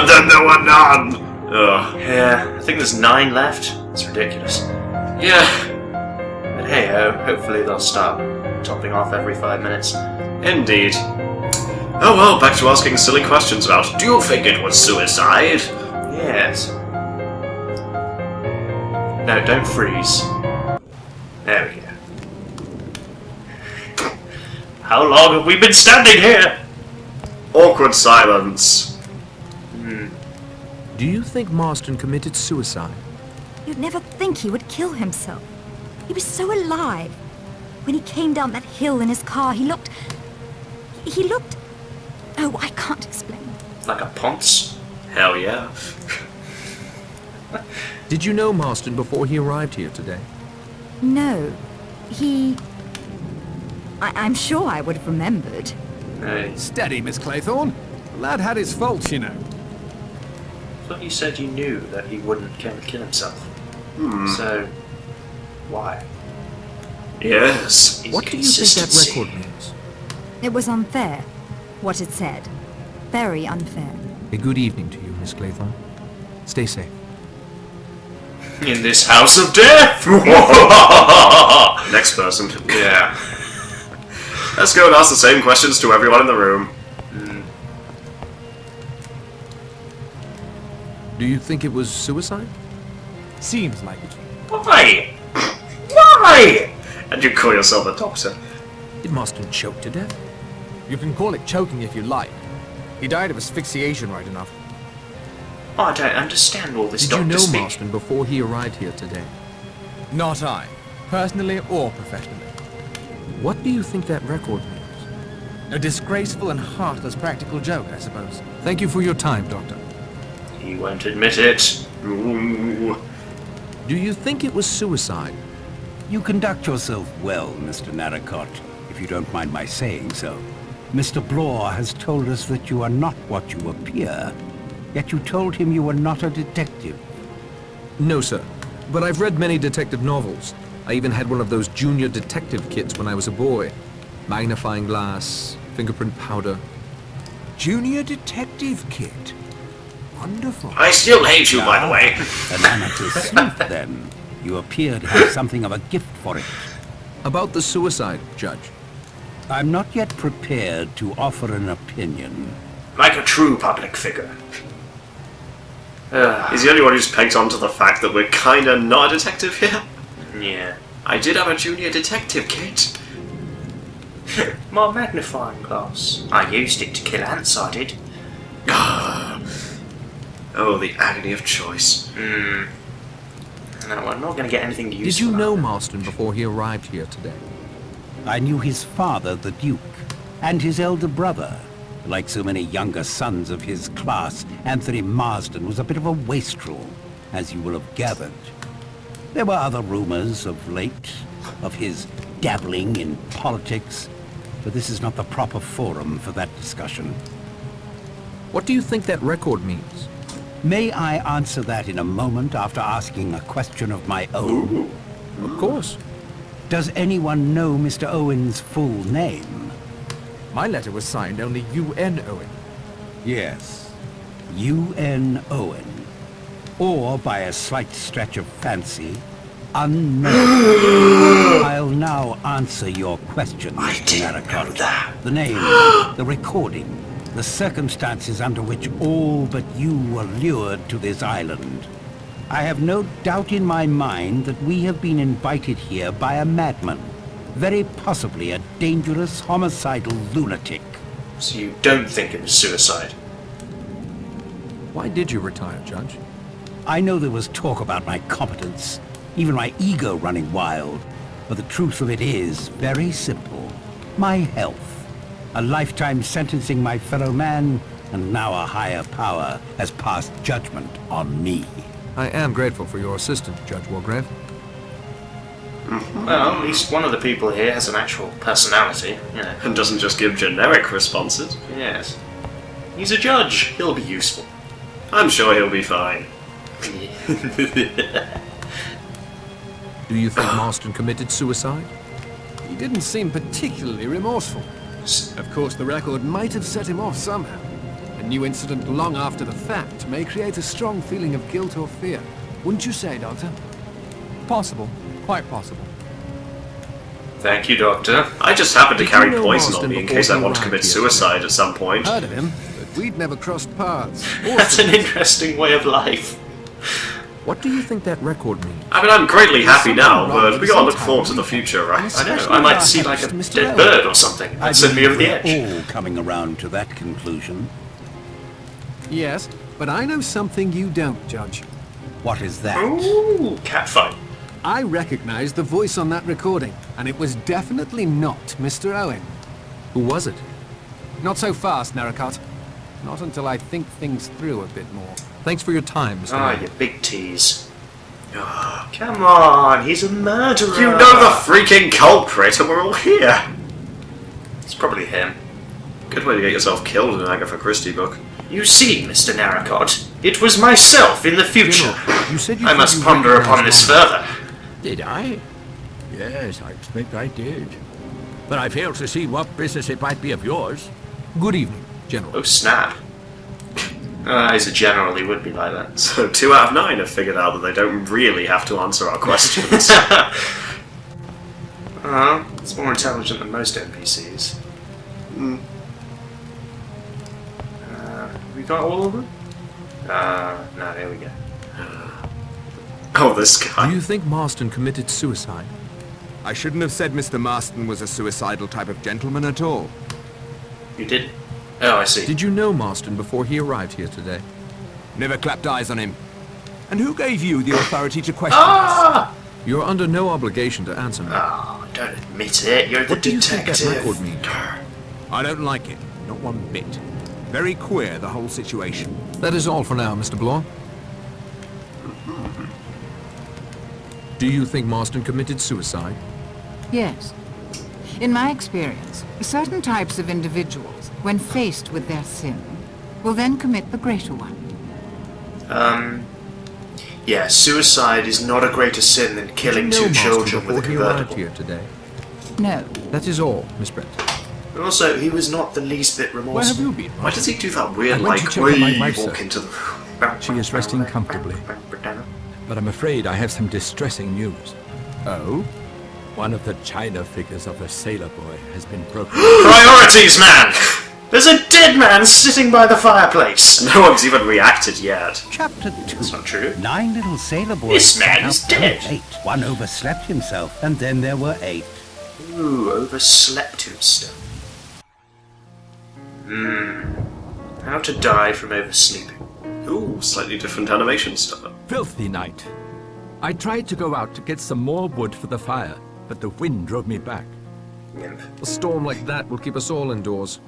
And then there were none! Ugh. Yeah, I think there's 9 left. It's ridiculous. Yeah. But hey-ho, hopefully they'll stop topping off every 5 minutes. Indeed. Oh well, back to asking silly questions about, do you think it was suicide? Yes. No, don't freeze. There we go. How long have we been standing here? Awkward silence. Do you think Marston committed suicide? You'd never think he would kill himself. He was so alive. When he came down that hill in his car, he looked... Oh, I can't explain. Like a ponce? Hell yeah. Did you know Marston before he arrived here today? No, I'm sure I would have remembered. No. Steady, Miss Claythorne. The lad had his faults, you know. I thought you said you knew that he wouldn't kill himself. So, why? Yes. What do you think that record means? It was unfair, what it said. Very unfair. A good evening to you, Miss Claythorne. Stay safe. In this house of death! Next person. Yeah. Let's go and ask the same questions to everyone in the room. Do you think it was suicide? Seems like it. Why? Why? And you call yourself a doctor? Did Marston choke to death? You can call it choking if you like. He died of asphyxiation, right enough. Oh, I don't understand all this Did you doctor know speak. Marston before he arrived here today? Not I. Personally or professionally. What do you think that record means? A disgraceful and heartless practical joke, I suppose. Thank you for your time, Doctor. He won't admit it. Ooh. Do you think it was suicide? You conduct yourself well, Mr. Narracott, if you don't mind my saying so. Mr. Blore has told us that you are not what you appear, yet you told him you were not a detective. No, sir. But I've read many detective novels. I even had one of those junior detective kits when I was a boy. Magnifying glass, fingerprint powder. Junior detective kit. Wonderful. I still hate you, by the way. An amateur sleuth, then. You appear to have something of a gift for it. About the suicide, Judge. I'm not yet prepared to offer an opinion. Like a true public figure. He's the only one who's pegged onto the fact that we're kinda not a detective here. Yeah. I did have a junior detective kit. My magnifying glass. I used it to kill ants, I did. Oh, the agony of choice. No, I'm not going to get anything to use. Did you know Marston before he arrived here today? I knew his father, the Duke, and his elder brother. Like so many younger sons of his class, Anthony Marsden was a bit of a wastrel, as you will have gathered. There were other rumors of late, of his dabbling in politics, but this is not the proper forum for that discussion. What do you think that record means? May I answer that in a moment after asking a question of my own? Of course. Does anyone know Mr. Owen's full name? My letter was signed only U.N. Owen. Yes, U.N. Owen. Or, by a slight stretch of fancy, unknown. I'll now answer your question, Mr. Narracott. The name, the recording, the circumstances under which all but you were lured to this island. I have no doubt in my mind that we have been invited here by a madman. Very possibly a dangerous, homicidal lunatic. So you don't think it was suicide? Why did you retire, Judge? I know there was talk about my competence, even my ego running wild, but the truth of it is very simple. My health. A lifetime sentencing my fellow man, and now a higher power has passed judgment on me. I am grateful for your assistance, Judge Wargrave. Well, at least one of the people here has an actual personality, you know. And doesn't just give generic responses. Yes. He's a judge. He'll be useful. I'm sure he'll be fine. Do you think Marston committed suicide? He didn't seem particularly remorseful. Of course, the record might have set him off somehow. A new incident long after the fact may create a strong feeling of guilt or fear. Wouldn't you say, Doctor? Possible. Quite possible. Thank you, Doctor. I just happen to Did carry you know poison Marston on me in before case I he want to arrived commit here suicide at some point. Heard of him, but we'd never crossed paths. That's an interesting way of life. What do you think that record means? I mean, I'm greatly happy something now, wrong but with we the gotta look sometime, forward to the isn't future, right? I know, Especially I might our see like a host, Mr. dead Owen. bird or something. I That'd send me over the believe edge. we're all coming around to that conclusion. Yes, but I know something you don't, Judge. What is that? Ooh, catfight. I recognize the voice on that recording, and it was definitely not Mr. Owen. Who was it? Not so fast, Narracott. Not until I think things through a bit more. Thanks for your time, Mr. Ah, Owen. you big tease. Come on, he's a murderer. You know the freaking culprit, and we're all here! It's probably him. Good way to get yourself killed in an Agatha Christie book. You see, Mr. Narracott, it was myself in the future. General, you said you I thought must you ponder upon recognized this Marston. further. Did I? Yes, I expect I did. But I fail to see what business it might be of yours. Good evening, General. Oh, snap. He's a general, he would be like that. So 2 out of 9 have figured out that they don't really have to answer our questions. It's more intelligent than most NPCs. We got all of them? No, here we go. Oh, this Do guy. you think Marston committed suicide? I shouldn't have said Mr. Marston was a suicidal type of gentleman at all. You did? Oh, I see. Did you know Marston before he arrived here today? Never clapped eyes on him. And who gave you the authority to question Ah! You're under no obligation to answer me. Oh, don't admit it. You're the What do you think that detective. record means? I don't like it. Not one bit. Very queer, the whole situation. That is all for now, Mr. Bloor. Do you think Marston committed suicide? Yes. In my experience, certain types of individuals, when faced with their sin, will then commit the greater one. Yeah, suicide is not a greater sin than killing Did you know two Marston children with a before he arrived convertible. here today? No. That is all, Miss Brent. And also, he was not the least bit Where have remorseful. you been? Why does he do that weird, I went to like, check on my wee wife, walk sir. into the room? She is resting comfortably. But I'm afraid I have some distressing news. Oh? One of the china figures of a sailor boy has been broken. Priorities, man! There's a dead man sitting by the fireplace! No one's even reacted yet. Chapter 2. That's not true. 9 little sailor boys. This man cut is out dead. 8. One overslept himself, and then there were 8. Ooh, overslept himself. How to die from oversleeping. Ooh, slightly different animation style. Filthy night. I tried to go out to get some more wood for the fire, but the wind drove me back. Imp. A storm like that will keep us all indoors.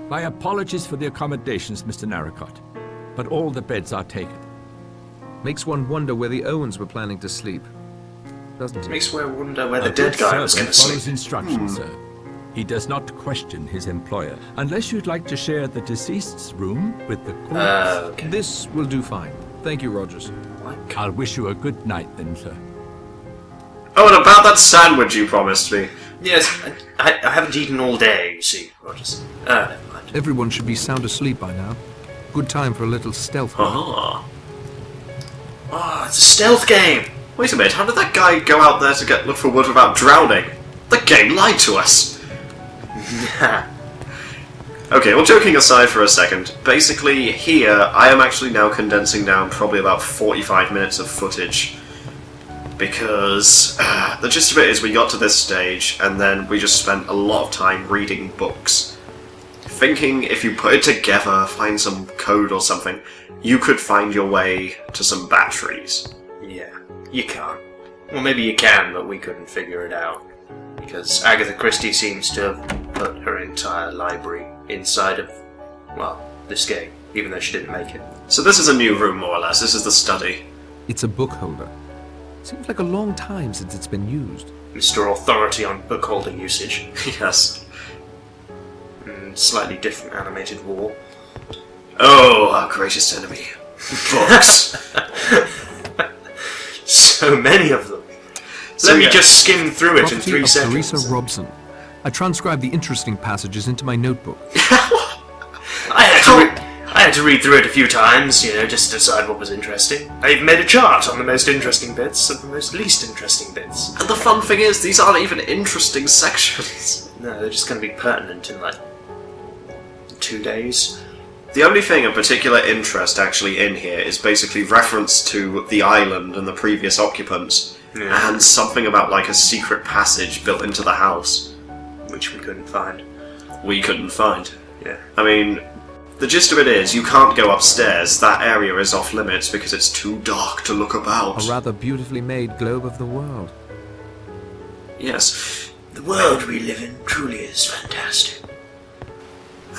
My apologies for the accommodations, Mr. Narracott, but all the beds are taken. Makes one wonder where the Owens were planning to sleep. Doesn't it? Makes one wonder where the A dead good guy was servant going to follows sleep. instructions, sir. He does not question his employer, unless you'd like to share the deceased's room with the corpse. Okay. This will do fine. Thank you, Rogers. I'll wish you a good night then, sir. Oh, and about that sandwich you promised me. Yes, I haven't eaten all day, you see, Rogers. Never mind. Everyone should be sound asleep by now. Good time for a little stealth. Ah. Oh, it's a stealth game! Wait a minute, how did that guy go out there to look for wood without drowning? The game lied to us! Okay, well, joking aside for a second, basically here I am actually now condensing down probably about 45 minutes of footage. Because the gist of it is we got to this stage and then we just spent a lot of time reading books. Thinking if you put it together, find some code or something, you could find your way to some batteries. Yeah, you can't. Well, maybe you can, but we couldn't figure it out. Because Agatha Christie seems to have put her entire library inside of, well, this game, even though she didn't make it. So this is a new room, more or less. This is the study. It's a book holder. Seems like a long time since it's been used. Mr. Authority on book holding usage. Yes. Slightly different animated wall. Oh, our greatest enemy. Books. So many of them. So, Let me yeah. just skim through it in Property 3 of seconds. Teresa Robson. I transcribed the interesting passages into my notebook. I had to read through it a few times, just to decide what was interesting. I even made a chart on the most interesting bits and the most least interesting bits. And the fun thing is, these aren't even interesting sections. No, they're just going to be pertinent in, 2 days. The only thing of particular interest actually in here is basically reference to the island and the previous occupants, and something about a secret passage built into the house. Which we couldn't find. We couldn't find. Yeah. I mean, the gist of it is, you can't go upstairs. That area is off limits because it's too dark to look about. A rather beautifully made globe of the world. Yes. The world we live in truly is fantastic.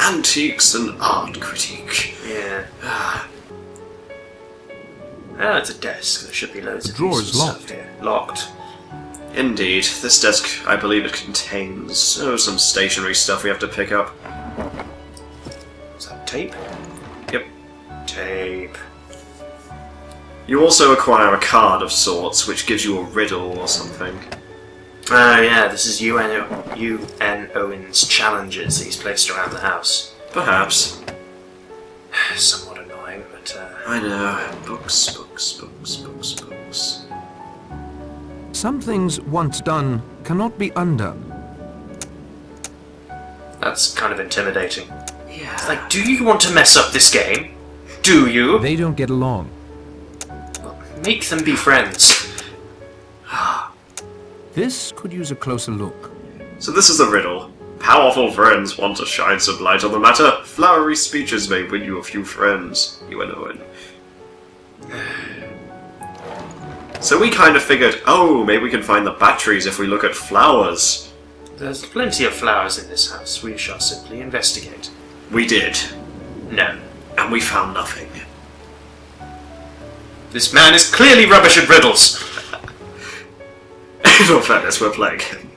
Antiques and art critique. Yeah. It's a desk. There should be loads of drawer useful is locked. stuff here. Locked. Indeed. This desk, I believe it contains some stationery stuff we have to pick up. Is that tape? Yep. Tape. You also acquire a card of sorts, which gives you a riddle or something. Oh yeah, this is UN Owen's challenges he's placed around the house. Perhaps. Somewhat annoying, but I know. Books, books, books, books, books. Some things once done cannot be undone. that's kind of intimidating. Yeah. It's like, do you want to mess up this game? Do you? They don't get along. Make them be friends. This could use a closer look. So this is the riddle. Powerful friends want to shine some light on the matter. Flowery speeches may win you a few friends. UN Owen. So we kind of figured, oh, maybe we can find the batteries if we look at flowers. There's plenty of flowers in this house. We shall simply investigate. We did. No. And we found nothing. This man is clearly rubbish at riddles. In all fairness, we're playing him.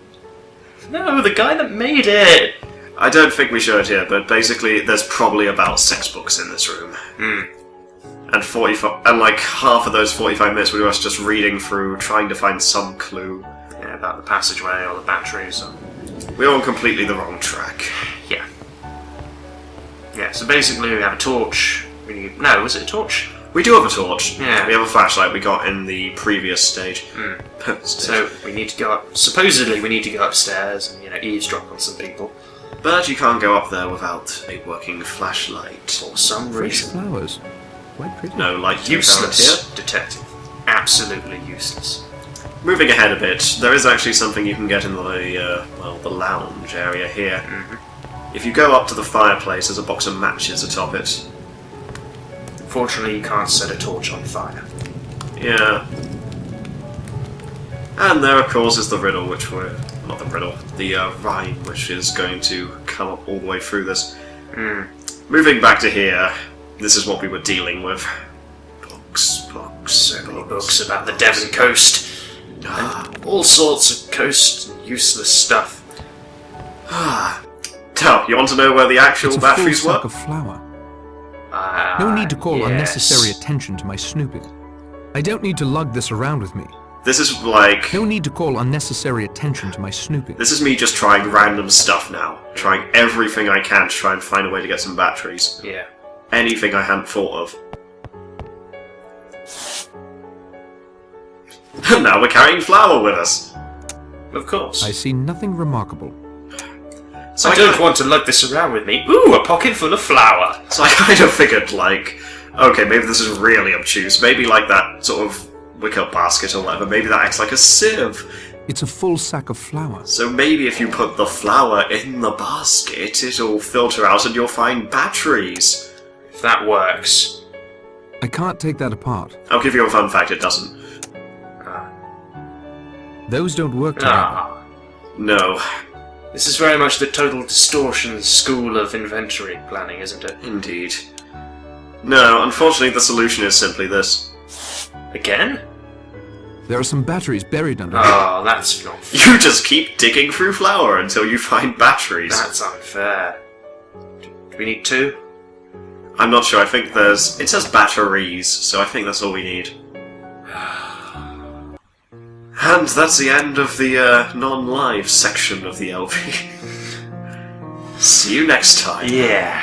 No, the guy that made it. I don't think we showed here, but basically there's probably about 6 books in this room. And like half of those 45 minutes we were just reading through, trying to find some clue. Yeah, about the passageway or the batteries. Or... We're on completely the wrong track. Yeah. Yeah, so basically we have a torch. No, was it a torch? We do have a torch. Yeah. We have a flashlight we got in the previous stage. So we need to go up. Supposedly we need to go upstairs and eavesdrop on some people. But you can't go up there without a working flashlight. For some Fresh reason. flowers. Quite pretty. No light to be found Useless, here. detective. Absolutely useless. Moving ahead a bit, there is actually something you can get in the lounge area here. If you go up to the fireplace, there's a box of matches atop it. Fortunately, you can't set a torch on fire. Yeah. And there, of course, is the riddle, which we're... Not the riddle. The rhyme, which is going to come up all the way through this. Moving back to here, this is what we were dealing with. Books, books, So many books about the Devon coast. And all sorts of coast and useless stuff. Tell, you want to know where the actual It's a batteries full were? sack of flour. No need to call unnecessary attention to my snooping. I don't need to lug this around with me. This is like... No need to call unnecessary attention to my snooping. This is me just trying random stuff now. Trying everything I can to try and find a way to get some batteries. Yeah. Anything I hadn't thought of. And now we're carrying flour with us. Of course. I see nothing remarkable. So I don't want to lug this around with me. Ooh, a pocket full of flour. So I kind of figured, like, okay, maybe this is really obtuse. Maybe like that sort of wicker basket or whatever. Maybe that acts like a sieve. It's a full sack of flour. So maybe if you put the flour in the basket, it'll filter out and you'll find batteries. If that works. I can't take that apart. I'll give you a fun fact, it doesn't. Those don't work together. Ah. No. This is very much the total distortion school of inventory planning, isn't it? Indeed. No, unfortunately the solution is simply this. Again? There are some batteries buried under Oh, that's not fair. You just keep digging through flour until you find batteries. That's unfair. Do we need 2? I'm not sure, I think there's... It says batteries, so I think that's all we need. And that's the end of the non-live section of the LP. See you next time. Yeah.